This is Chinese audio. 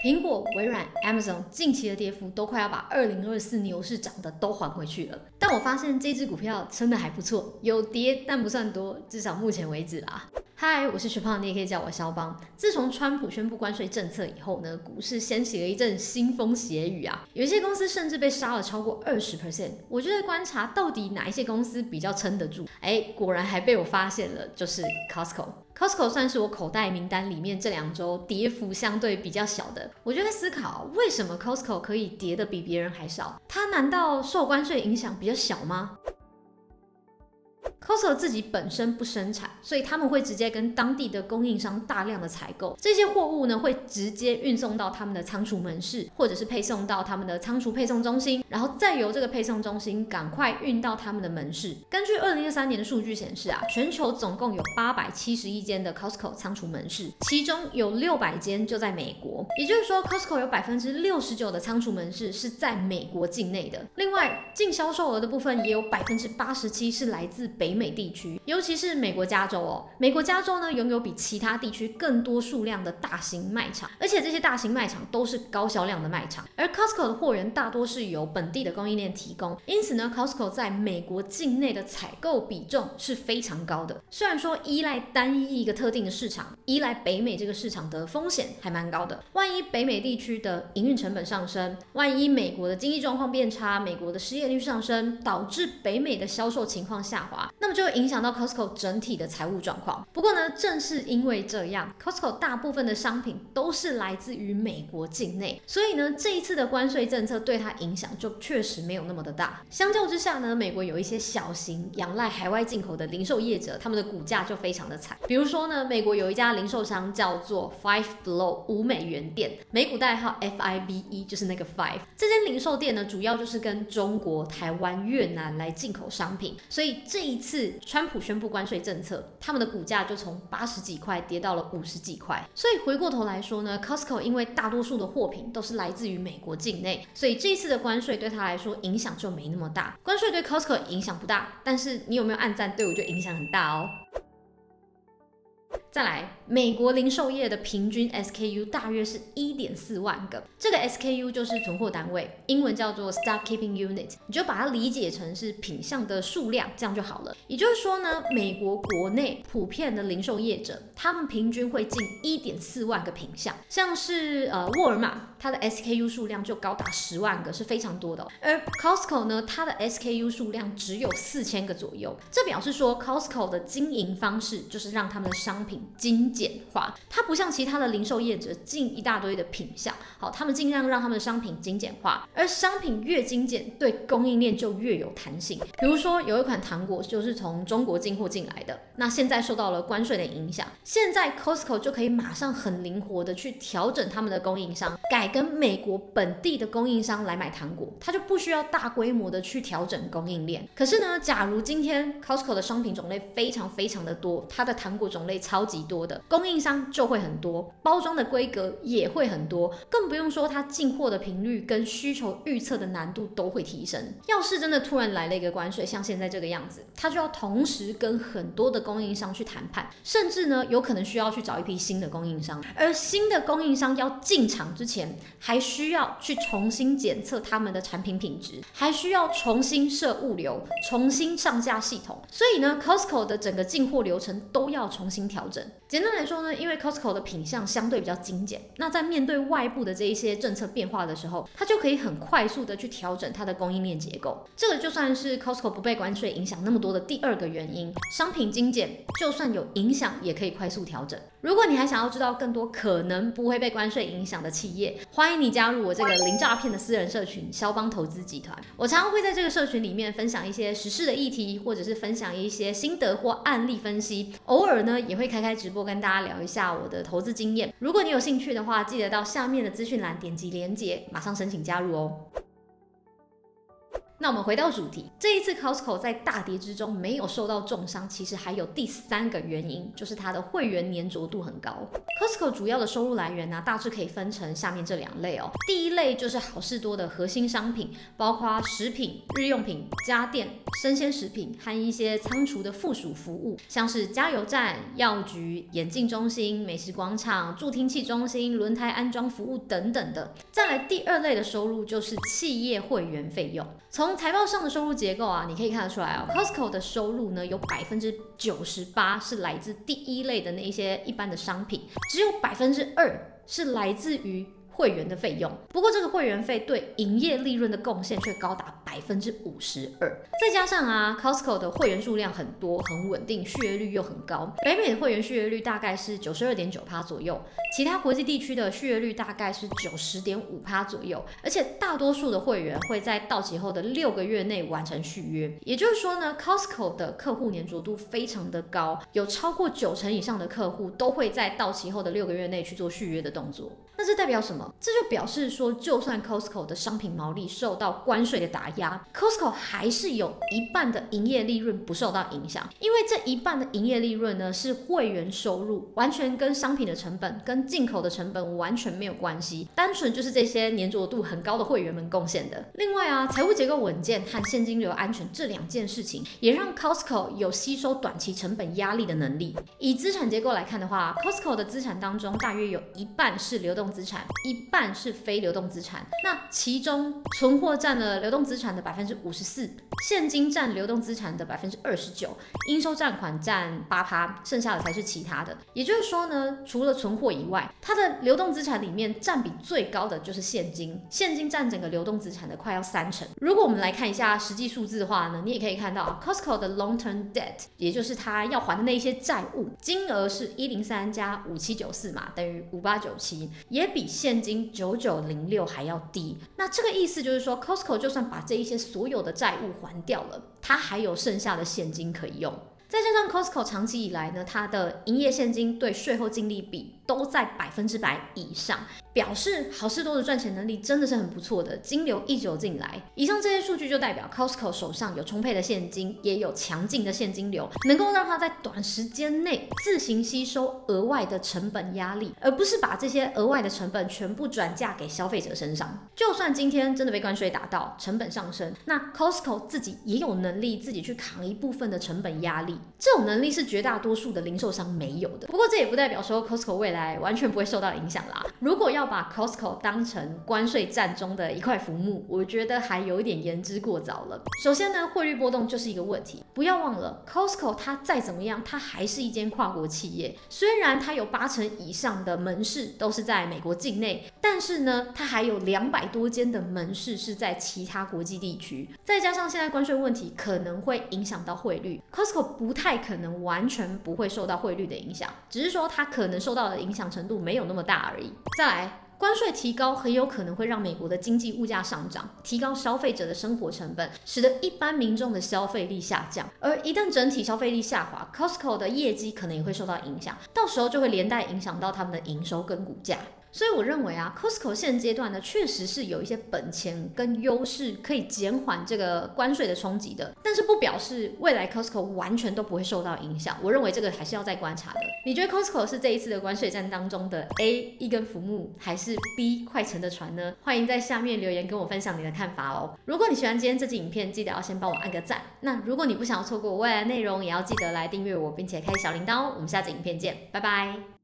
苹果、微软、Amazon 近期的跌幅都快要把2024牛市涨的都还回去了。但我发现这只股票撑得还不错，有跌但不算多，至少目前为止啦。嗨，我是徐胖，你也可以叫我肖邦。自从川普宣布关税政策以后呢，股市掀起了一阵腥风血雨啊，有一些公司甚至被杀了超过20%。我就在观察到底哪一些公司比较撑得住，果然还被我发现了，就是 Costco。Costco 算是我口袋名单里面这2周跌幅相对比较小的。我就在思考，为什么 Costco 可以跌得比别人还少？它难道受关税影响比较小吗？Costco 自己本身不生产，所以他们会直接跟当地的供应商大量的采购，这些货物呢会直接运送到他们的仓储门市，或者是配送到他们的仓储配送中心，然后再由这个配送中心赶快运到他们的门市。根据2023年的数据显示啊，全球总共有871间的 Costco 仓储门市，其中有600间就在美国，也就是说 Costco 有69%的仓储门市是在美国境内的。另外，净销售额的部分也有87%是来自北美地区，尤其是美国加州哦。美国加州呢，拥有比其他地区更多数量的大型卖场，而且这些大型卖场都是高销量的卖场。而 Costco 的货源大多是由本地的供应链提供，因此呢 ，Costco 在美国境内的采购比重是非常高的。虽然说依赖单一一个特定的市场，依赖北美这个市场的风险还蛮高的。万一北美地区的营运成本上升，万一美国的经济状况变差，美国的失业率上升，导致北美的销售情况下滑，那么就会影响到 Costco 整体的财务状况。不过呢，正是因为这样 ，Costco 大部分的商品都是来自于美国境内，所以呢，这一次的关税政策对它影响就确实没有那么的大。相较之下呢，美国有一些小型仰赖海外进口的零售业者，他们的股价就非常的惨。比如说呢，美国有一家零售商叫做 Five Below 5美元店，美股代号 FIVE， 就是那个 Five。这间零售店呢，主要就是跟中国、台湾、越南来进口商品，所以这一次川普宣布关税政策，他们的股价就从80几块跌到了50几块。所以回过头来说呢 ，Costco 因为大多数的货品都是来自于美国境内，所以这一次的关税对他来说影响就没那么大。关税对 Costco 影响不大，但是你有没有按赞？对我就影响很大哦。再来，美国零售业的平均 SKU 大约是1.4万个，这个 SKU 就是存货单位，英文叫做 Stock Keeping Unit， 你就把它理解成是品项的数量，这样就好了。也就是说呢，美国国内普遍的零售业者，他们平均会进1.4万个品项，像是沃尔玛，它的 SKU 数量就高达10万个，是非常多的哦。而 Costco 呢，它的 SKU 数量只有4000个左右，这表示说 Costco 的经营方式就是让他们的商品精简化，它不像其他的零售业者进一大堆的品项，好，他们尽量让他们的商品精简化，而商品越精简，对供应链就越有弹性。比如说有一款糖果就是从中国进货进来的，那现在受到了关税的影响，现在 Costco 就可以马上很灵活的去调整他们的供应商，改跟美国本地的供应商来买糖果，它就不需要大规模的去调整供应链。可是呢，假如今天 Costco 的商品种类非常非常的多，它的糖果种类超级多的，供应商就会很多，包装的规格也会很多，更不用说它进货的频率跟需求预测的难度都会提升。要是真的突然来了一个关税，像现在这个样子，它就要同时跟很多的供应商去谈判，甚至呢有可能需要去找一批新的供应商，而新的供应商要进场之前，还需要去重新检测他们的产品品质，还需要重新设物流，重新上架系统，所以呢 Costco 的整个进货流程都要重新调整。简单来说呢，因为 Costco 的品项相对比较精简，那在面对外部的这一些政策变化的时候，它就可以很快速的去调整它的供应链结构。这个就算是 Costco 不被关税影响那么多的第2个原因，商品精简就算有影响也可以快速调整。如果你还想要知道更多可能不会被关税影响的企业，欢迎你加入我这个零诈骗的私人社群肖邦投资集团。我常常会在这个社群里面分享一些时事的议题，或者是分享一些心得或案例分析，偶尔呢也会开直播跟大家聊一下我的投资经验。如果你有兴趣的话，记得到下面的资讯栏点击连结，马上申请加入哦。那我们回到主题，这一次 Costco 在大跌之中没有受到重伤，其实还有第3个原因，就是它的会员粘着度很高。Costco 主要的收入来源呢，大致可以分成下面这2类哦。第一类就是好事多的核心商品，包括食品、日用品、家电、生鲜食品和一些仓储的附属服务，像是加油站、药局、眼镜中心、美食广场、助听器中心、轮胎安装服务等等的。再来第2类的收入就是企业会员费用。从财报上的收入结构啊，你可以看得出来哦 ，Costco 的收入呢有98%是来自第1类的那一些一般的商品，只有2%是来自于会员的费用。不过这个会员费对营业利润的贡献却高达52%。再加上啊 ，Costco 的会员数量很多，很稳定，续约率又很高。北美的会员续约率大概是92.9%左右，其他国际地区的续约率大概是90.5%左右。而且大多数的会员会在到期后的6个月内完成续约。也就是说呢 ，Costco 的客户粘着度非常的高，有超过90%以上的客户都会在到期后的6个月内去做续约的动作。那这代表什么？这就表示说，就算 Costco 的商品毛利受到关税的打压 ，Costco 还是有1半的营业利润不受到影响，因为这1半的营业利润呢是会员收入，完全跟商品的成本、跟进口的成本完全没有关系，单纯就是这些粘着度很高的会员们贡献的。另外啊，财务结构稳健和现金流安全这2件事情，也让 Costco 有吸收短期成本压力的能力。以资产结构来看的话 ，Costco 的资产当中大约有1半是流动资产，1半是非流动资产。那其中存货占了流动资产的54%，现金占流动资产的29%，应收账款占8%，剩下的才是其他的。也就是说呢，除了存货以外，它的流动资产里面占比最高的就是现金，现金占整个流动资产的快要30%。如果我们来看一下实际数字的话呢，你也可以看到 Costco 的 long-term debt， 也就是它要还的那些债务，金额是103加5794嘛，等于5897，也比现金9906还要低。那这个意思就是说 ，Costco 就算把这一些所有的债务还掉了，它还有剩下的现金可以用。再加上 Costco 长期以来呢，它的营业现金对税后净利比都在100%以上，表示好事多的赚钱能力真的是很不错的，金流一直有进来。以上这些数据就代表 Costco 手上有充沛的现金，也有强劲的现金流，能够让它在短时间内自行吸收额外的成本压力，而不是把这些额外的成本全部转嫁给消费者身上。就算今天真的被关税打到，成本上升，那 Costco 自己也有能力自己去扛一部分的成本压力。这种能力是绝大多数的零售商没有的。不过这也不代表说 Costco 未来完全不会受到影响啦。如果要把 Costco 当成关税战中的一块浮木，我觉得还有一点言之过早了。首先呢，汇率波动就是一个问题。不要忘了 ，Costco 它再怎么样，它还是一间跨国企业。虽然它有80%以上的门市都是在美国境内，但是呢，它还有200多间的门市是在其他国际地区。再加上现在关税问题可能会影响到汇率 ，Costco 不太可能完全不会受到汇率的影响，只是说它可能受到的影响程度没有那么大而已。再来，关税提高很有可能会让美国的经济物价上涨，提高消费者的生活成本，使得一般民众的消费力下降。而一旦整体消费力下滑 ，Costco 的业绩可能也会受到影响，到时候就会连带影响到他们的营收跟股价。所以我认为啊 ，Costco 现阶段呢，确实是有一些本钱跟优势可以减缓这个关税的冲击的，但是不表示未来 Costco 完全都不会受到影响。我认为这个还是要再观察的。你觉得 Costco 是这一次的关税战当中的 A 一根浮木，还是 B 快沉的船呢？欢迎在下面留言跟我分享你的看法哦。如果你喜欢今天这集影片，记得要先帮我按个赞。那如果你不想要错过未来的内容，也要记得来订阅我，并且开小铃铛哦。我们下集影片见，拜拜。